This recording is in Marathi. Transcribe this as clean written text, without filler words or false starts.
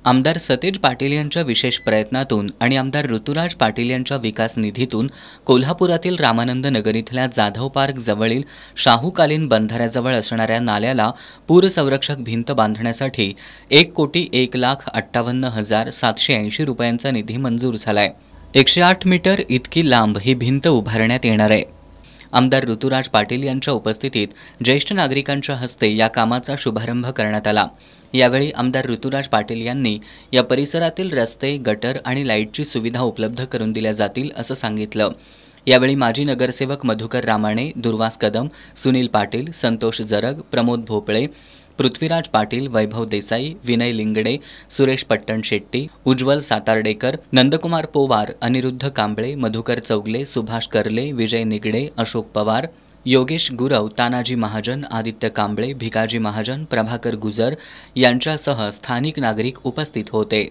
आमदार सतेज पाटील यांच्या विशेष प्रयत्नातून आणि आमदार ऋतुराज पाटील यांच्या विकास निधीतून कोल्हापुरातील रामानंद नगर इथल्या जाधव पार्क जवळील शाहूकालीन बंधाऱ्याजवळ असणाऱ्या नाल्याला पूरसंरक्षक भिंत बांधण्यासाठी 1,51,58,780 रुपयांचा निधी मंजूर झालाय। 108 मीटर इतकी लांब ही भिंत उभारण्यात येणार आहे। आमदार ऋतुराज पाटील यांच्या उपस्थितीत ज्येष्ठ नागरिकांच्या हस्ते या कामाचा शुभारंभ करण्यात आला। यावेळी आमदार ऋतुराज पाटील यांनी या परिसरातील रस्ते, गटर आणि लाईटची सुविधा उपलब्ध करून दिल्या जातील असं सांगितलं। यावेळी माजी नगरसेवक मधुकर रामाणे, दुर्वास कदम, सुनील पाटील, संतोष जरग, प्रमोद भोपळे, पृथ्वीराज पाटील, वैभव देसाई, विनय लिंगडे, सुरेश पट्टणशेट्टी, उज्ज्वल सातार्डेकर, नंदकुमार पोवार, अनिरुद्ध कांबळे, मधुकर चौगले, सुभाष करले, विजय निगडे, अशोक पवार, योगेश गुरव, तानाजी महाजन, आदित्य कांबळे, भिकाजी महाजन, प्रभाकर गुजर यांच्यासह स्थानिक नागरिक उपस्थित होते।